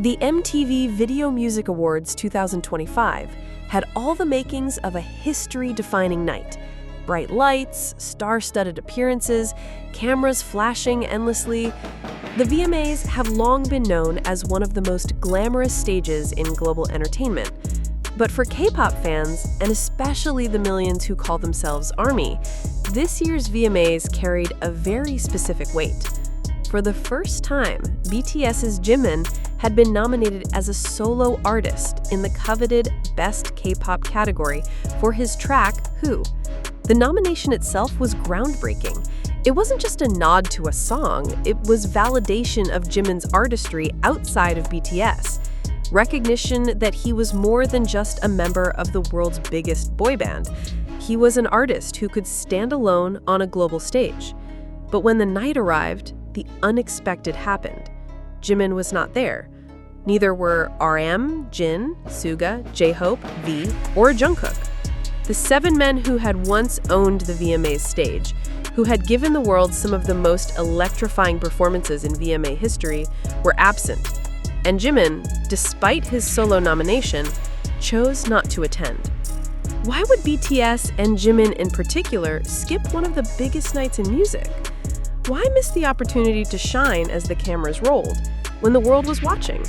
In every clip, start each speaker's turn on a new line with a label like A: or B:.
A: The MTV Video Music Awards 2025 had all the makings of a history-defining night. Bright lights, star-studded appearances, cameras flashing endlessly. The VMAs have long been known as one of the most glamorous stages in global entertainment. But for K-pop fans, and especially the millions who call themselves ARMY, this year's VMAs carried a very specific weight. For the first time, BTS's Jimin had been nominated as a solo artist in the coveted Best K-pop category for his track, Who. The nomination itself was groundbreaking. It wasn't just a nod to a song, it was validation of Jimin's artistry outside of BTS. Recognition that he was more than just a member of the world's biggest boy band. He was an artist who could stand alone on a global stage. But when the night arrived, the unexpected happened. Jimin was not there. Neither were RM, Jin, Suga, J-Hope, V, or Jungkook. The 7 men who had once owned the VMAs stage, who had given the world some of the most electrifying performances in VMA history, were absent. And Jimin, despite his solo nomination, chose not to attend. Why would BTS and Jimin in particular skip one of the biggest nights in music? Why miss the opportunity to shine as the cameras rolled, when the world was watching?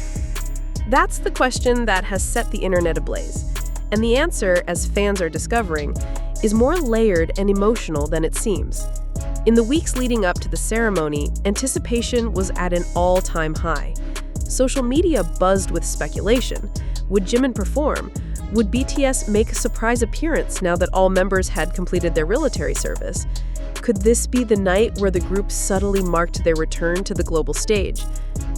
A: That's the question that has set the internet ablaze. And the answer, as fans are discovering, is more layered and emotional than it seems. In the weeks leading up to the ceremony, anticipation was at an all-time high. Social media buzzed with speculation. Would Jimin perform? Would BTS make a surprise appearance now that all members had completed their military service? Could this be the night where the group subtly marked their return to the global stage?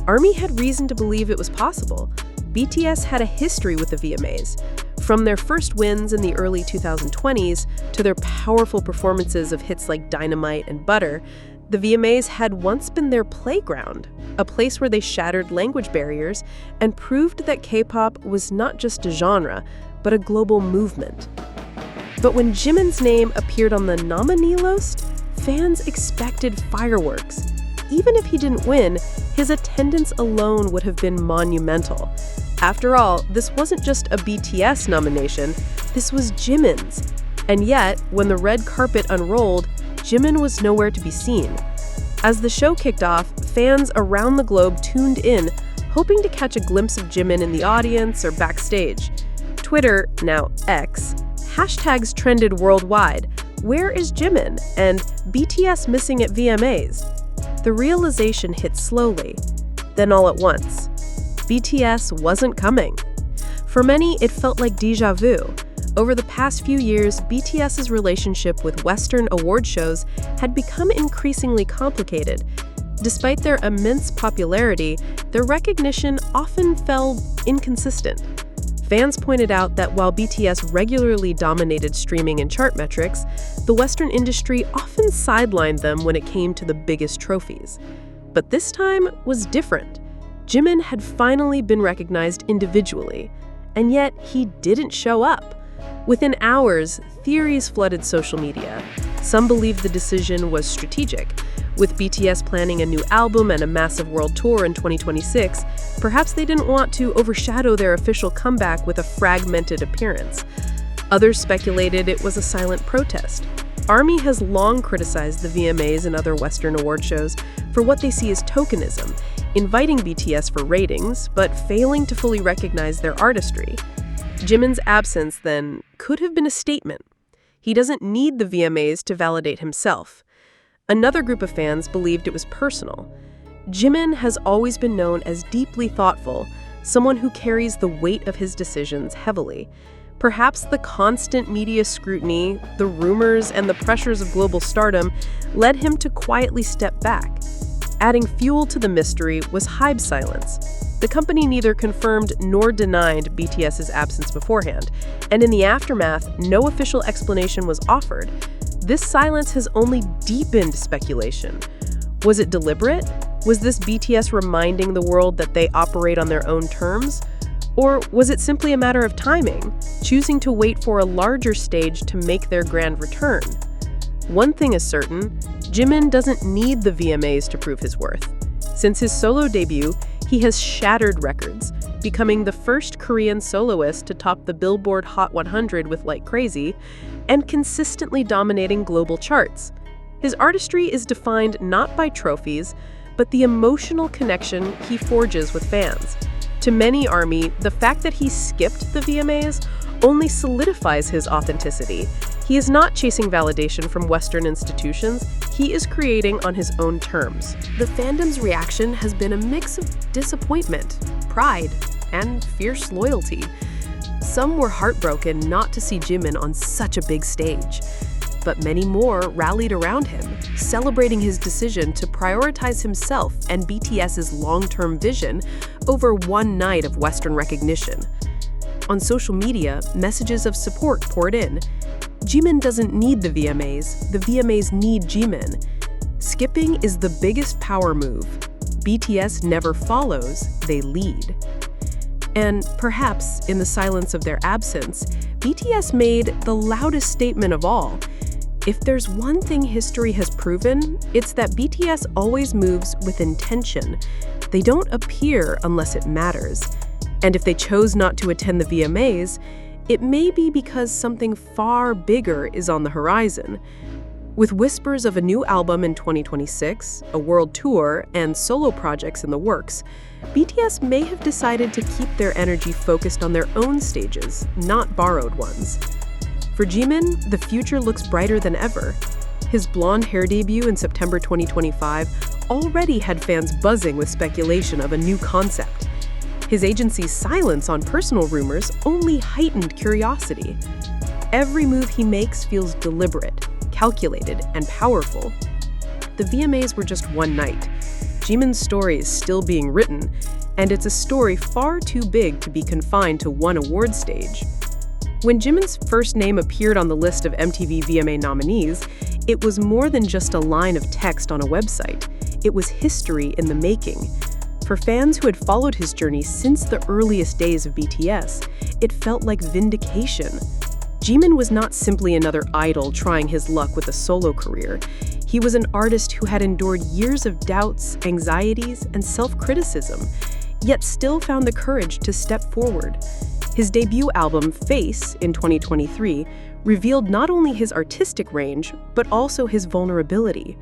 A: ARMY had reason to believe it was possible. BTS had a history with the VMAs. From their first wins in the early 2020s to their powerful performances of hits like Dynamite and Butter, the VMAs had once been their playground, a place where they shattered language barriers and proved that K-pop was not just a genre, but a global movement. But when Jimin's name appeared on the nominee list, fans expected fireworks. Even if he didn't win, his attendance alone would have been monumental. After all, this wasn't just a BTS nomination, this was Jimin's. And yet, when the red carpet unrolled, Jimin was nowhere to be seen. As the show kicked off, fans around the globe tuned in, hoping to catch a glimpse of Jimin in the audience or backstage. Twitter, now X, hashtags trended worldwide. Where is Jimin? And BTS missing at VMAs? The realization hit slowly, then all at once. BTS wasn't coming. For many, it felt like déjà vu. Over the past few years, BTS's relationship with Western award shows had become increasingly complicated. Despite their immense popularity, their recognition often felt inconsistent. Fans pointed out that while BTS regularly dominated streaming and chart metrics, the Western industry often sidelined them when it came to the biggest trophies. But this time was different. Jimin had finally been recognized individually, and yet he didn't show up. Within hours, theories flooded social media. Some believed the decision was strategic. With BTS planning a new album and a massive world tour in 2026, perhaps they didn't want to overshadow their official comeback with a fragmented appearance. Others speculated it was a silent protest. ARMY has long criticized the VMAs and other Western award shows for what they see as tokenism, inviting BTS for ratings, but failing to fully recognize their artistry. Jimin's absence, then, could have been a statement. He doesn't need the VMAs to validate himself. Another group of fans believed it was personal. Jimin has always been known as deeply thoughtful, someone who carries the weight of his decisions heavily. Perhaps the constant media scrutiny, the rumors, and the pressures of global stardom led him to quietly step back. Adding fuel to the mystery was Hybe's silence. The company neither confirmed nor denied BTS's absence beforehand, and in the aftermath, no official explanation was offered. This silence has only deepened speculation. Was it deliberate? Was this BTS reminding the world that they operate on their own terms? Or was it simply a matter of timing, choosing to wait for a larger stage to make their grand return? One thing is certain, Jimin doesn't need the VMAs to prove his worth. Since his solo debut, He has shattered records, becoming the first Korean soloist to top the Billboard Hot 100 with Like Crazy, and consistently dominating global charts. His artistry is defined not by trophies, but the emotional connection he forges with fans. To many ARMY, the fact that he skipped the VMAs only solidifies his authenticity. He is not chasing validation from Western institutions, he is creating on his own terms. The fandom's reaction has been a mix of disappointment, pride, and fierce loyalty. Some were heartbroken not to see Jimin on such a big stage, but many more rallied around him, celebrating his decision to prioritize himself and BTS's long-term vision over one night of Western recognition. On social media, messages of support poured in. Jimin doesn't need the VMAs need Jimin. Skipping is the biggest power move. BTS never follows, they lead. And perhaps, in the silence of their absence, BTS made the loudest statement of all. If there's one thing history has proven, it's that BTS always moves with intention. They don't appear unless it matters. And if they chose not to attend the VMAs, it may be because something far bigger is on the horizon. With whispers of a new album in 2026, a world tour, and solo projects in the works, BTS may have decided to keep their energy focused on their own stages, not borrowed ones. For Jimin, the future looks brighter than ever. His blonde hair debut in September 2025 already had fans buzzing with speculation of a new concept. His agency's silence on personal rumors only heightened curiosity. Every move he makes feels deliberate, calculated, and powerful. The VMAs were just one night. Jimin's story is still being written, and it's a story far too big to be confined to one award stage. When Jimin's first name appeared on the list of MTV VMA nominees, it was more than just a line of text on a website. It was history in the making. For fans who had followed his journey since the earliest days of BTS, it felt like vindication. Jimin was not simply another idol trying his luck with a solo career. He was an artist who had endured years of doubts, anxieties, and self-criticism, yet still found the courage to step forward. His debut album, Face, in 2023, revealed not only his artistic range, but also his vulnerability.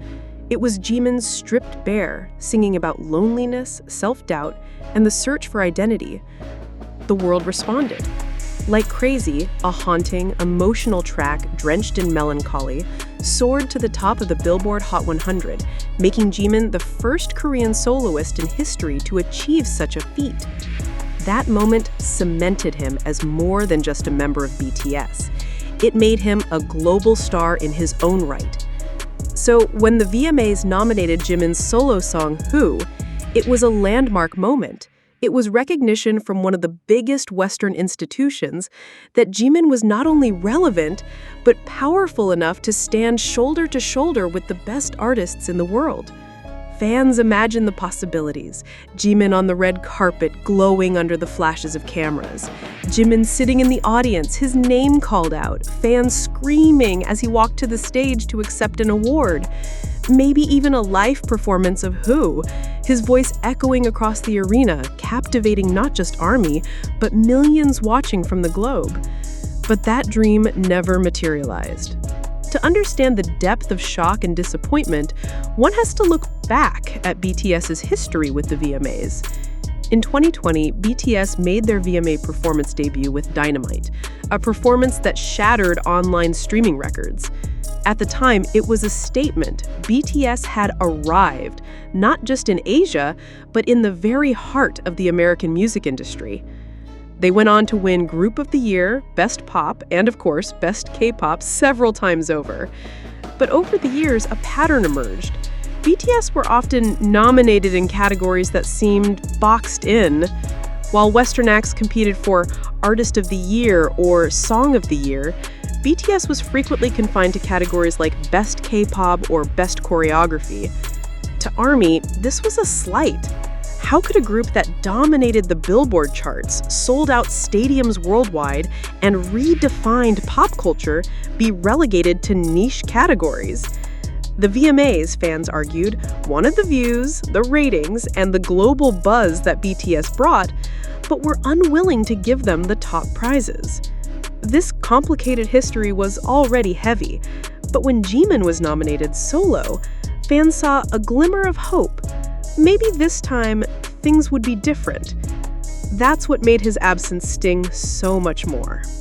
A: It was Jimin stripped bare, singing about loneliness, self-doubt, and the search for identity. The world responded. Like Crazy, a haunting, emotional track drenched in melancholy, soared to the top of the Billboard Hot 100, making Jimin the first Korean soloist in history to achieve such a feat. That moment cemented him as more than just a member of BTS. It made him a global star in his own right. So when the VMAs nominated Jimin's solo song, Who, it was a landmark moment. It was recognition from one of the biggest Western institutions that Jimin was not only relevant, but powerful enough to stand shoulder to shoulder with the best artists in the world. Fans imagine the possibilities. Jimin on the red carpet, glowing under the flashes of cameras. Jimin sitting in the audience, his name called out. Fans screaming as he walked to the stage to accept an award. Maybe even a live performance of Who, his voice echoing across the arena, captivating not just ARMY, but millions watching from the globe. But that dream never materialized. To understand the depth of shock and disappointment, one has to look back at BTS's history with the VMAs. In 2020, BTS made their VMA performance debut with Dynamite, a performance that shattered online streaming records. At the time, it was a statement. BTS had arrived, not just in Asia, but in the very heart of the American music industry. They went on to win Group of the Year, Best Pop, and of course, Best K-Pop several times over. But over the years, a pattern emerged. BTS were often nominated in categories that seemed boxed in. While Western acts competed for Artist of the Year or Song of the Year, BTS was frequently confined to categories like Best K-Pop or Best Choreography. To ARMY, this was a slight. How could a group that dominated the Billboard charts, sold out stadiums worldwide, and redefined pop culture be relegated to niche categories? The VMAs, fans argued, wanted the views, the ratings, and the global buzz that BTS brought, but were unwilling to give them the top prizes. This complicated history was already heavy, but when Jimin was nominated solo, fans saw a glimmer of hope. Maybe this time, things would be different. That's what made his absence sting so much more.